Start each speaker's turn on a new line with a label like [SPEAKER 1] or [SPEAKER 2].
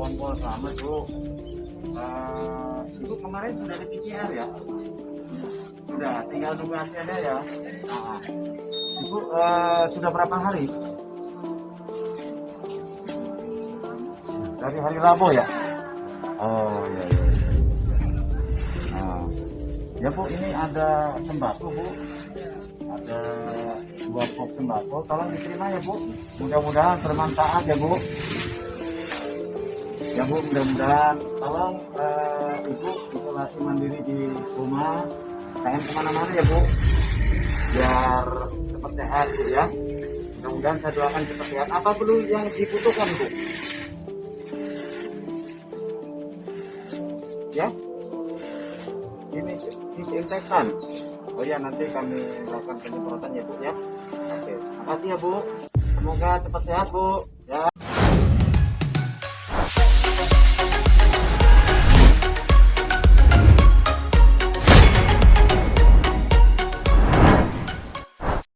[SPEAKER 1] kompol selamat Bu. Ibu kemarin sudah di PCR ya? Sudah, tinggal nunggu hasilnya ya. Nah, Ibu sudah berapa hari? Dari hari Rabu ya? Oh iya. Nah, ya Bu, ini ada sembako Bu. Ada 2 box sembako, tolong diterima ya Bu. Mudah-mudahan bermanfaat ya Bu. Ya Bu, mudah-mudahan tolong Ibu isolasi mandiri di rumah, jangan kemana-mana ya Bu, biar cepat sehat Bu ya. Mudah-mudahan saya doakan cepat sehat. Apa perlu yang dibutuhkan Bu? Ya, ini disinfektan. Oh ya, nanti kami melakukan penyemprotan ya Bu ya. Oke, makasih ya Bu. Semoga cepat sehat Bu. Ya.